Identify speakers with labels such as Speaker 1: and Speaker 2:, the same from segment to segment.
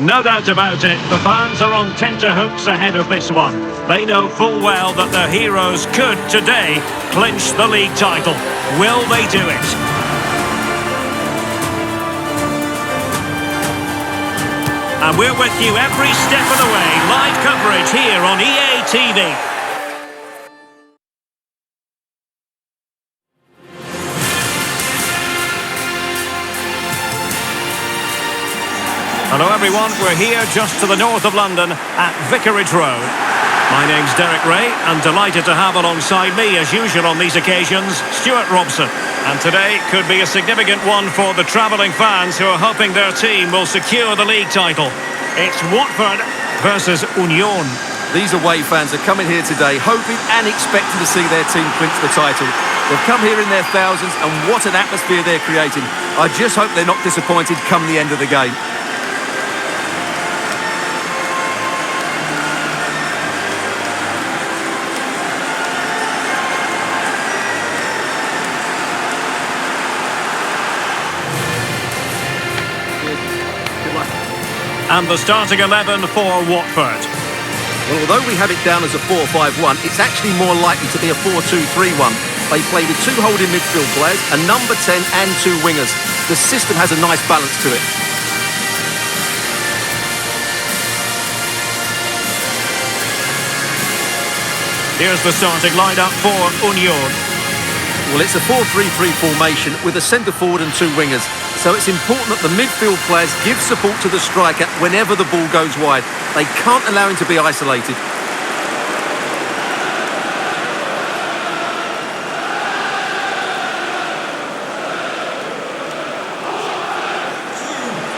Speaker 1: No doubt about it, the fans are on tenterhooks ahead of this one. They know full well that their heroes could, today, clinch the league title. Will they do it? And we're with you every step of the way. Live coverage here on EA TV. Hello everyone, we're here just to the north of London at Vicarage Road. My name's Derek Ray and delighted to have alongside me as usual on these occasions, Stuart Robson. And today could be a significant one for the travelling fans who are hoping their team will secure the league title. It's Watford versus Union.
Speaker 2: These away fans are coming here today hoping and expecting to see their team clinch the title. They've come here in their thousands and what an atmosphere they're creating. I just hope they're not disappointed come the end of the game.
Speaker 1: And the starting 11 for Watford.
Speaker 2: Well, although we have it down as a 4-5-1, it's actually more likely to be a 4-2-3-1. They play with two holding midfield players, a number 10 and two wingers. The system has a nice balance to it.
Speaker 1: Here's the starting lineup for Union.
Speaker 2: Well, it's a 4-3-3 formation with a centre forward and two wingers. So it's important that the midfield players give support to the striker whenever the ball goes wide. They can't allow him to be isolated.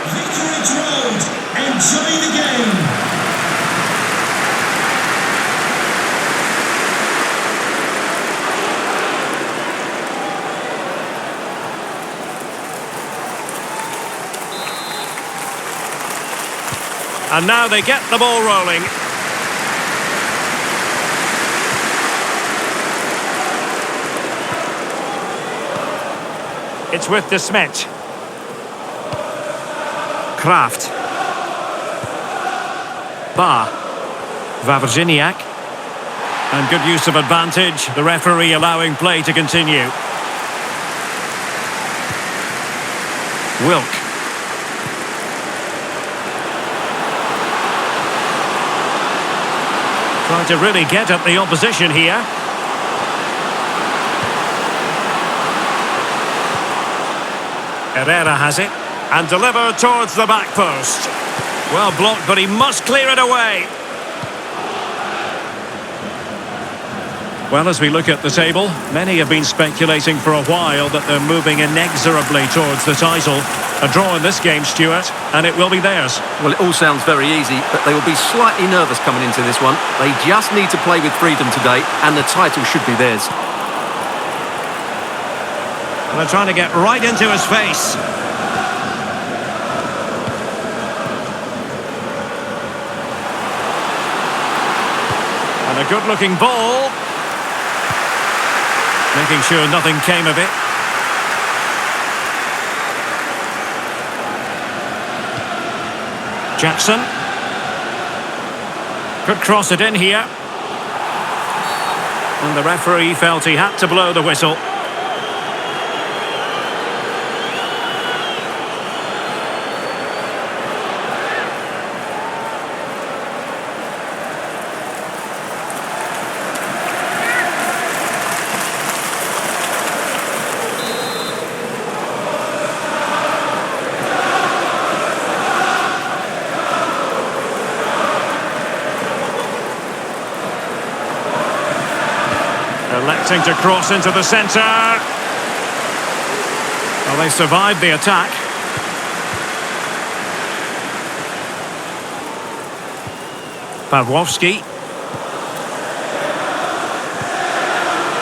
Speaker 3: Vicarage Road, enjoy the game.
Speaker 1: And now they get the ball rolling. It's with De Smet. Kraft. Ba. Wawrzyniak. And good use of advantage. The referee allowing play to continue. Wilk. Trying to really get at the opposition here. Herrera has it. And delivered towards the back post. Well blocked, but he must clear it away. Well, as we look at the table, many have been speculating for a while that they're moving inexorably towards the title. A draw in this game, Stuart, and it will be theirs.
Speaker 2: Well, it all sounds very easy, but they will be slightly nervous coming into this one. They just need to play with freedom today, and the title should be theirs.
Speaker 1: And they're trying to get right into his face. And a good-looking ball. Making sure nothing came of it. Jackson. Could cross it in here. And the referee felt he had to blow the whistle. Electing to cross into the centre. Well, they survived the attack. Pawłowski.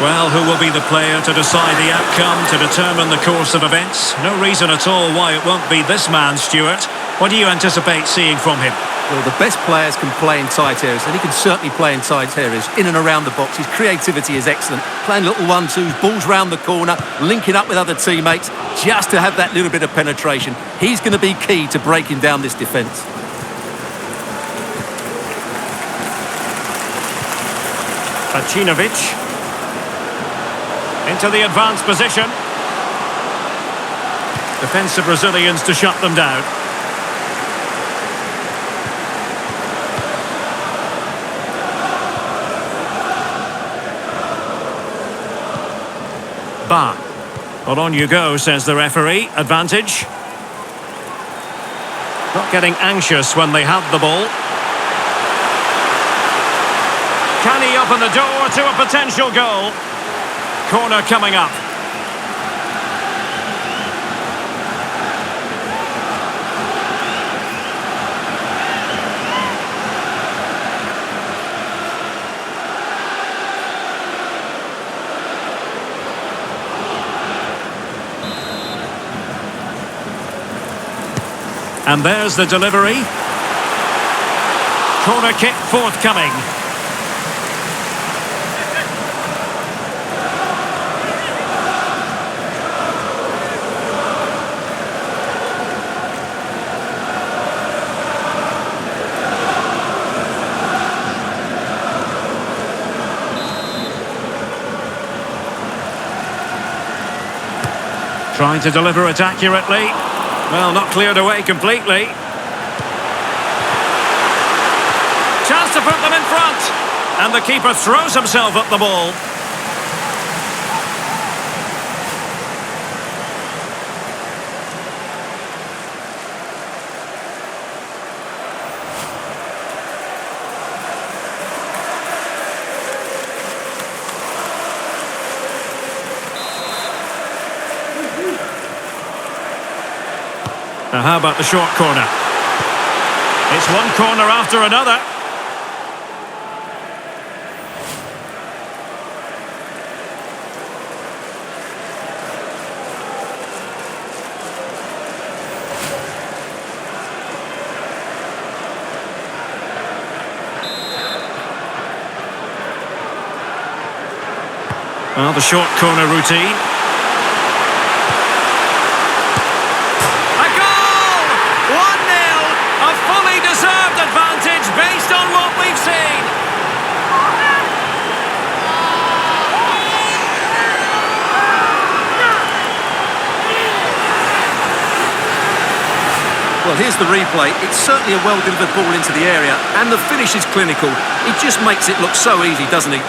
Speaker 1: Well, who will be the player to decide the outcome, to determine the course of events? No reason at all why it won't be this man, Stuart. What do you anticipate seeing from him?
Speaker 2: Well, the best players can play in tight areas, and he can certainly play in tight areas, in and around the box. His creativity is excellent. Playing little 1-2s, balls round the corner, linking up with other teammates, just to have that little bit of penetration. He's going to be key to breaking down this defence.
Speaker 1: Pacinovic. Into the advanced position. Defensive Brazilians to shut them down. Ba. Well, on you go, says the referee. Advantage. Not getting anxious when they have the ball. Can he open the door to a potential goal? Corner coming up. And there's the delivery. Corner kick forthcoming. Trying to deliver it accurately. Well, not cleared away completely. Chance to put them in front. And the keeper throws himself at the ball. Now, how about the short corner? It's one corner after another. Well, the short corner routine. Deserved advantage based on what we've seen.
Speaker 2: Well, here's the replay. It's certainly a well-delivered ball into the area, and the finish is clinical. He just makes it look so easy, doesn't he?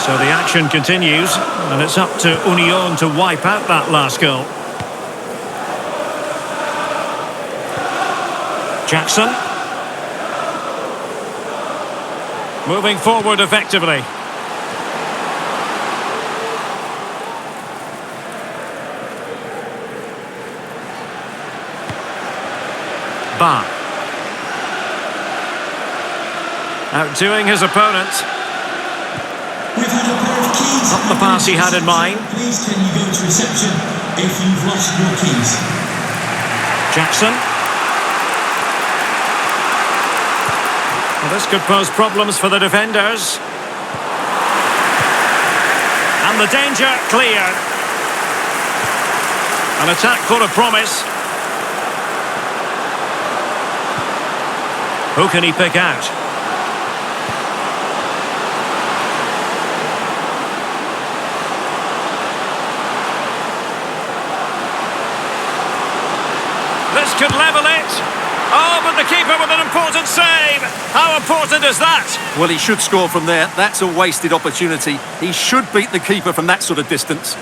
Speaker 1: So the action continues, and it's up to Union to wipe out that last goal. Jackson. Moving forward effectively. Ba. Outdoing his opponent.
Speaker 3: We've had a pair of keys.
Speaker 1: Not the pass he had in mind.
Speaker 3: Please can you go to reception if you've lost your keys?
Speaker 1: Jackson. Well, this could pose problems for the defenders. And the danger cleared. An attack full of promise. Who can he pick out? This could level it. Oh, but the keeper with an important save. How important is that?
Speaker 2: Well, he should score from there. That's a wasted opportunity. He should beat the keeper from that sort of distance.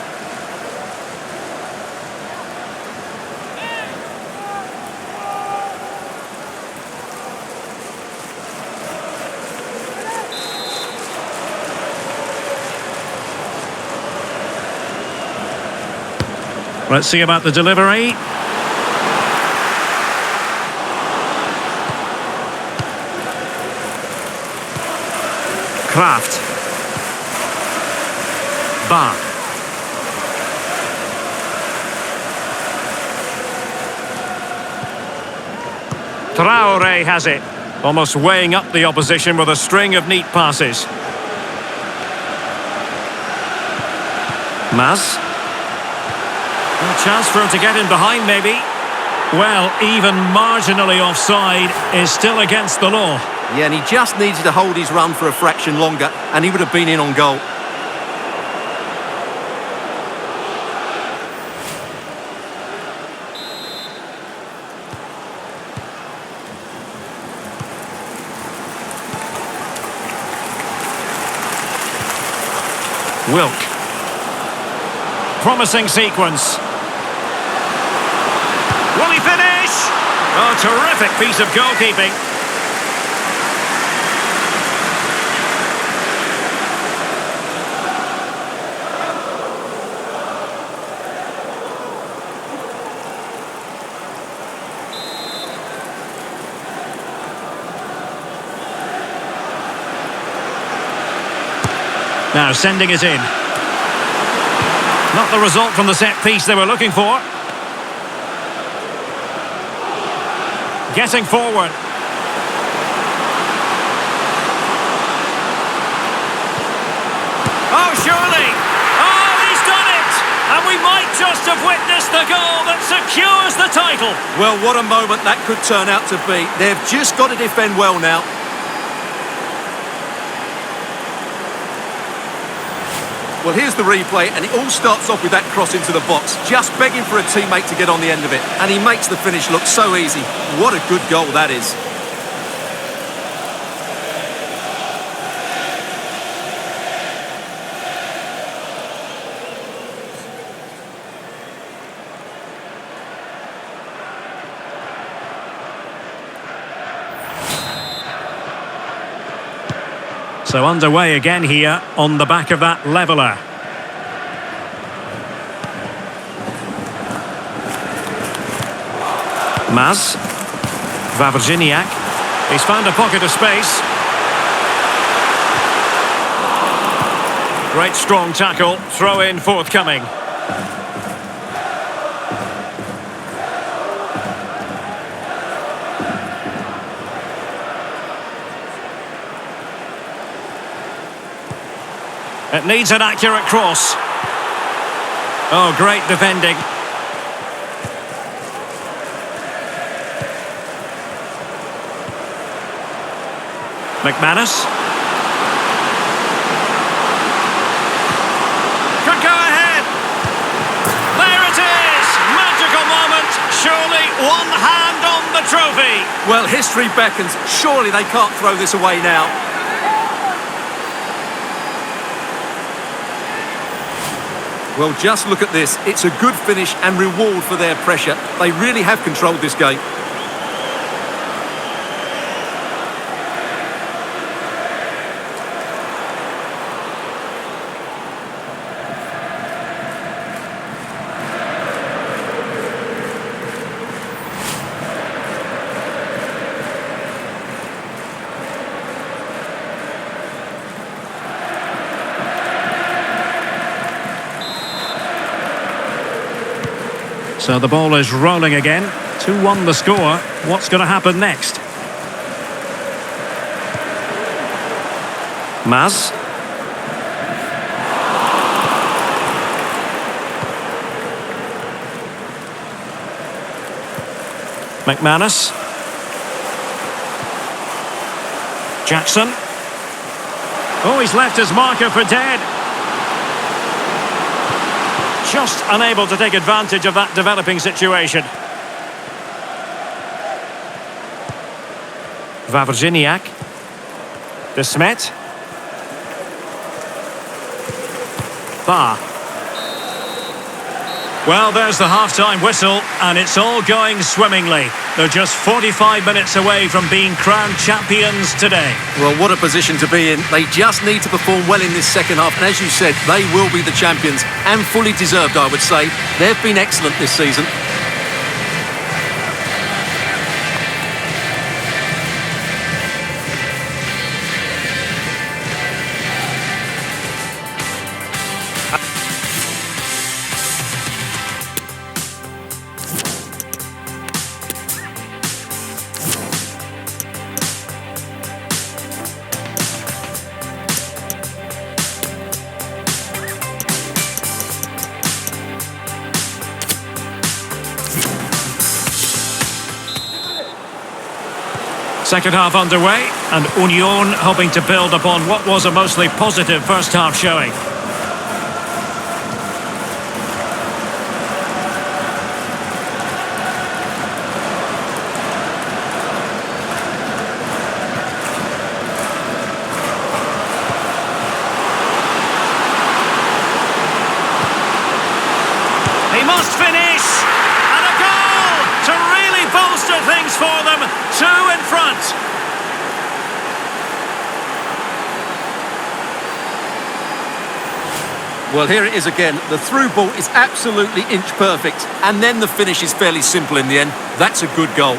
Speaker 1: Let's see about the delivery. Kraft. Ba. Traore has it. Almost weighing up the opposition with a string of neat passes. Maz. A chance for him to get in behind, maybe. Well, even marginally offside is still against the law.
Speaker 2: Yeah, and he just needed to hold his run for a fraction longer, and he would have been in on goal.
Speaker 1: Wilk. Promising sequence. Will he finish? Oh, terrific piece of goalkeeping. Now sending it in. Not the result from the set piece they were looking for. Getting forward. Oh, surely! Oh, he's done it! And we might just have witnessed the goal that secures the title.
Speaker 2: Well, what a moment that could turn out to be. They've just got to defend well now. Well, here's the replay, and it all starts off with that cross into the box, just begging for a teammate to get on the end of it, and he makes the finish look so easy. What a good goal that is.
Speaker 1: So underway again here on the back of that leveller. Maz. Wawrzyniak. He's found a pocket of space. Great strong tackle. Throw in forthcoming. It needs an accurate cross. Oh, great defending. McManus. Could go ahead. There it is. Magical moment. Surely one hand on the trophy.
Speaker 2: Well, history beckons. Surely they can't throw this away now. Well, just look at this. It's a good finish and reward for their pressure. They really have controlled this game.
Speaker 1: So the ball is rolling again. 2-1 the score. What's going to happen next? Maz. McManus. Jackson. Oh, he's left his marker for dead. Just unable to take advantage of that developing situation. Wawrzyniak. De Smet. Ba. Well, there's the half-time whistle, and it's all going swimmingly. They're just 45 minutes away from being crowned champions today.
Speaker 2: Well, what a position to be in. They just need to perform well in this second half. And as you said, they will be the champions. And fully deserved, I would say. They've been excellent this season.
Speaker 1: Second half underway, and Union hoping to build upon what was a mostly positive first half showing. He must finish! And a goal to really bolster things for them. 2 in front.
Speaker 2: Well, here it is again. The through ball is absolutely inch perfect. And then the finish is fairly simple in the end. That's a good goal.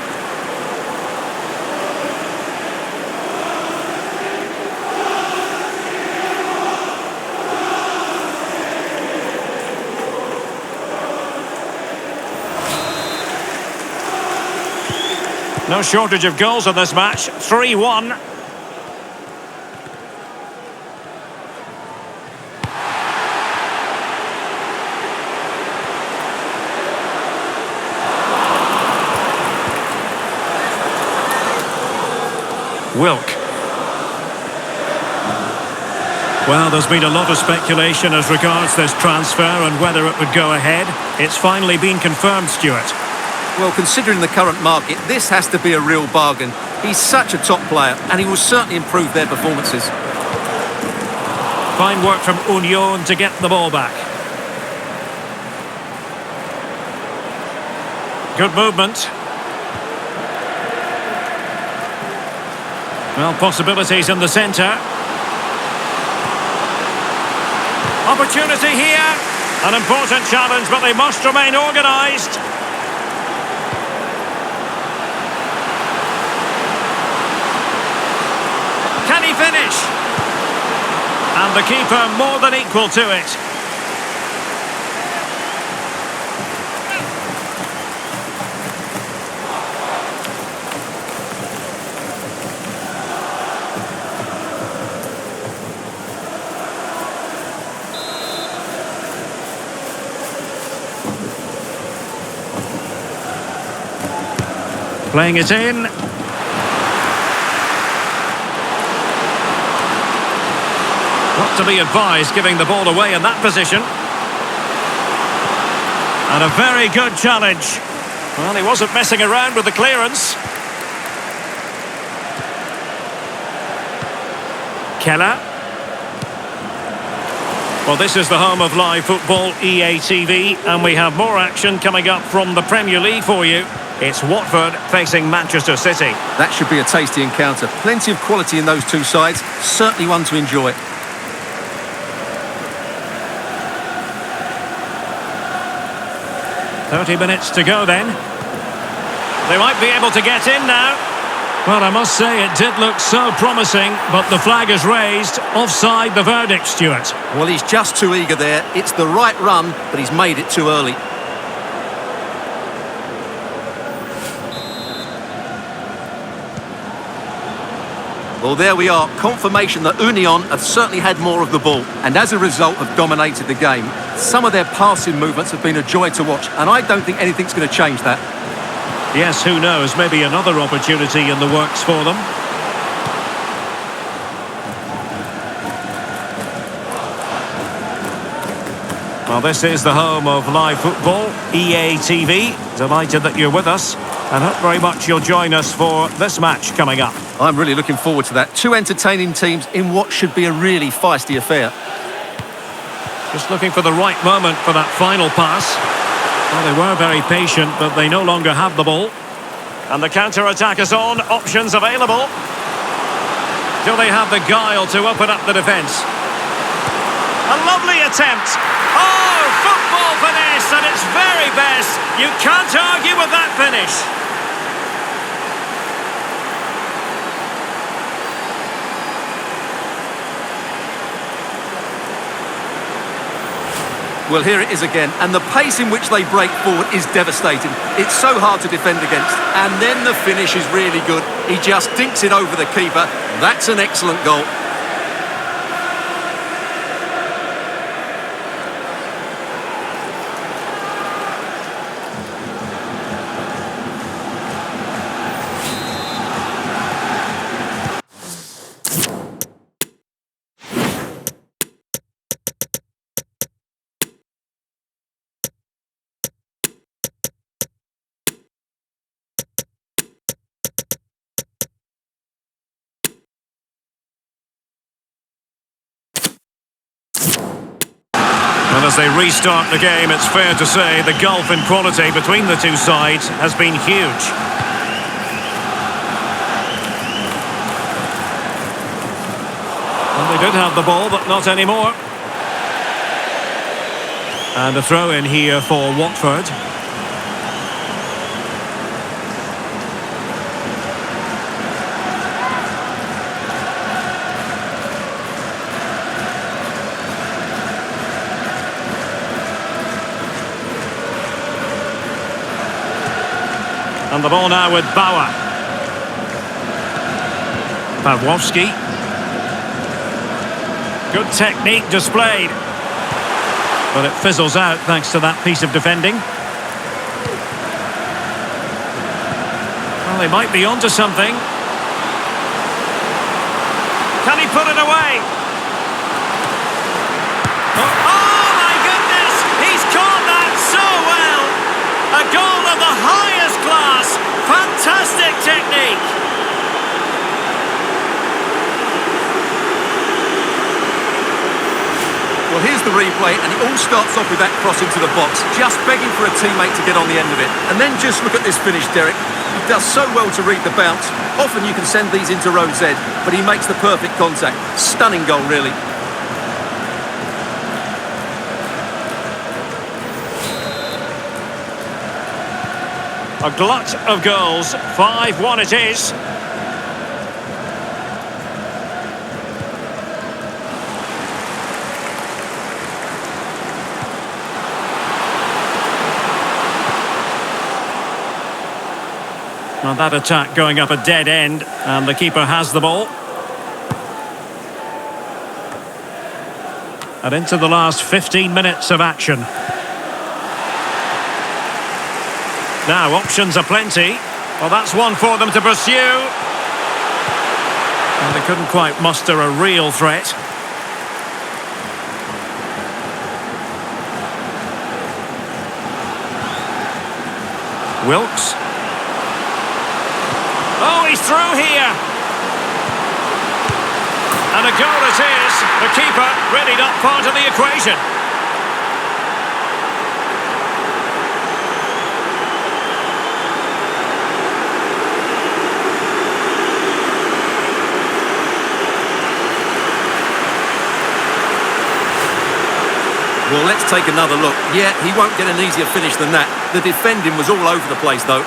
Speaker 1: No shortage of goals in this match. 3-1. Wilk. Well, there's been a lot of speculation as regards this transfer and whether it would go ahead. It's finally been confirmed, Stuart.
Speaker 2: Well, considering the current market, this has to be a real bargain. He's such a top player, and he will certainly improve their performances.
Speaker 1: Fine work from Union to get the ball back. Good movement. Well, possibilities in the centre. Opportunity here. An important challenge, but they must remain organised. Can he finish? And the keeper more than equal to it. Playing it in. Not to be advised giving the ball away in that position. And a very good challenge. Well, he wasn't messing around with the clearance. Keller. Well, this is the home of live football, EA TV, and we have more action coming up from the Premier League for you. It's Watford facing Manchester City.
Speaker 2: That should be a tasty encounter. Plenty of quality in those two sides. Certainly one to enjoy.
Speaker 1: 30 minutes to go then. They might be able to get in now. Well, I must say it did look so promising, but the flag is raised. Offside the verdict, Stuart.
Speaker 2: Well, he's just too eager there. It's the right run, but he's made it too early. Well, there we are. Confirmation that Union have certainly had more of the ball, and as a result have dominated the game. Some of their passing movements have been a joy to watch, and I don't think anything's going to change that.
Speaker 1: Yes, who knows? Maybe another opportunity in the works for them. Well, this is the home of live football, EA TV. Delighted that you're with us, and hope very much you'll join us for this match coming up.
Speaker 2: I'm really looking forward to that. Two entertaining teams in what should be a really feisty affair.
Speaker 1: Just looking for the right moment for that final pass. Well, they were very patient, but they no longer have the ball. And the counter-attack is on. Options available. Do they have the guile to open up the defence? A lovely attempt. Oh, football finesse at its very best. You can't argue with that finish.
Speaker 2: Well, here it is again, and the pace in which they break forward is devastating. It's so hard to defend against, and then the finish is really good. He just dinks it over the keeper. That's an excellent goal.
Speaker 1: as they restart the game, it's fair to say the gulf in quality between the two sides has been huge. Well, they did have the ball, but not anymore. And a throw in here for Watford. And the ball now with Bauer. Pawłowski. Good technique displayed. But it fizzles out thanks to that piece of defending. Well, they might be onto something. Can he put it away? Oh my goodness! He's caught that so well! A goal of the highest class! Fantastic technique!
Speaker 2: Well, here's the replay, and it all starts off with that cross into the box, just begging for a teammate to get on the end of it. And then just look at this finish, Derek. He does so well to read the bounce. Often you can send these into row Z, but he makes the perfect contact. Stunning goal, really.
Speaker 1: A glut of goals. 5-1 it is. Well, that attack going up a dead end, and the keeper has the ball. And into the last 15 minutes of action. Now, options are plenty. Well, that's one for them to pursue. And they couldn't quite muster a real threat. Wilkes. Oh, he's through here. And a goal it is. The keeper readied up part of the equation.
Speaker 2: Well, let's take another look. Yeah, he won't get an easier finish than that. The defending was all over the place, though.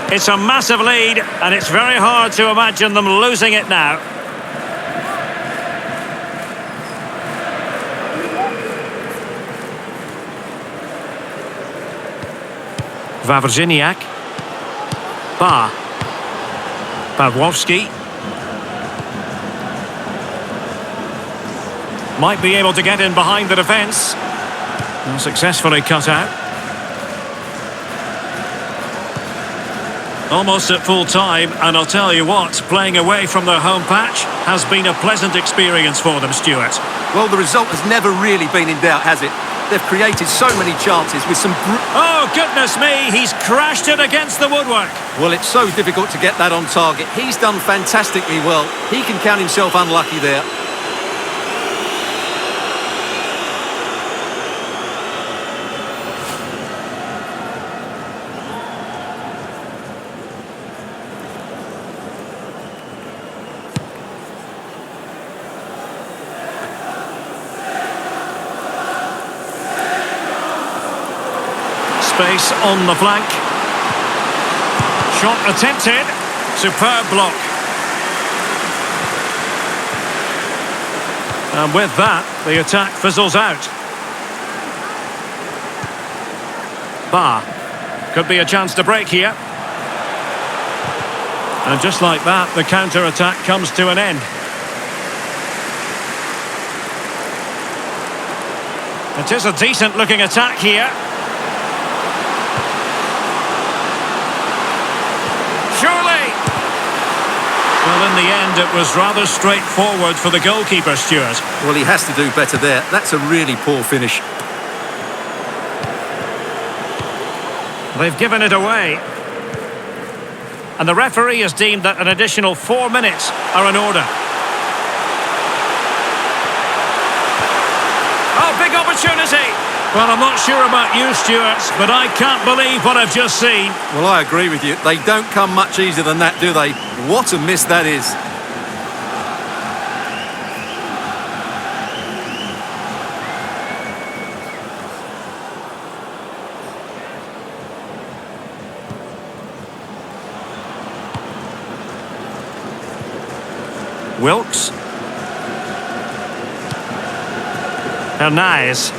Speaker 1: It's a massive lead, and it's very hard to imagine them losing it now. Wawrzyniak. Pawłowski. Might be able to get in behind the defence. And successfully cut out. Almost at full time, and I'll tell you what, playing away from their home patch has been a pleasant experience for them, Stuart.
Speaker 2: Well, the result has never really been in doubt, has it? They've created so many chances with some...
Speaker 1: Oh, goodness me, he's crashed it against the woodwork.
Speaker 2: Well, it's so difficult to get that on target. He's done fantastically well. He can count himself unlucky there.
Speaker 1: Space on the flank. Shot attempted. Superb block. And with that, the attack fizzles out. Could be a chance to break here. And just like that, the counter-attack comes to an end. It is a decent-looking attack here. Surely! Well, in the end, it was rather straightforward for the goalkeeper, Stuart.
Speaker 2: Well, he has to do better there. That's a really poor finish.
Speaker 1: They've given it away. And the referee has deemed that an additional 4 minutes are in order. Oh, big opportunity! Well, I'm not sure about you, Stuart, but I can't believe what I've just seen.
Speaker 2: Well, I agree with you. They don't come much easier than that, do they? What a miss that is.
Speaker 1: Wilkes. Hernandez.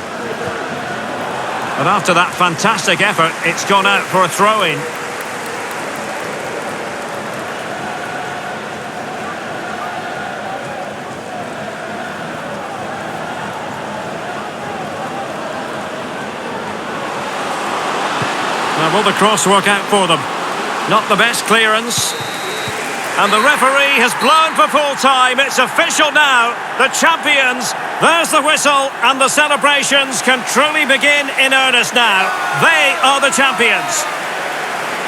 Speaker 1: But after that fantastic effort, it's gone out for a throw-in. Now, will the cross work out for them? Not the best clearance. And the referee has blown for full time. It's official now. The champions. There's the whistle, and the celebrations can truly begin in earnest now. They are the champions.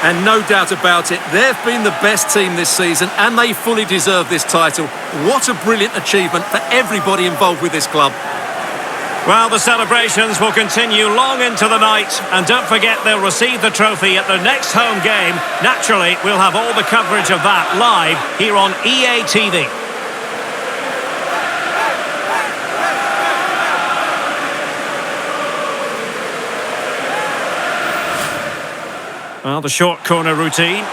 Speaker 2: And no doubt about it, they've been the best team this season, and they fully deserve this title. What a brilliant achievement for everybody involved with this club.
Speaker 1: Well, the celebrations will continue long into the night, and don't forget they'll receive the trophy at their next home game. Naturally, we'll have all the coverage of that live here on EA TV. Well, the short corner routine.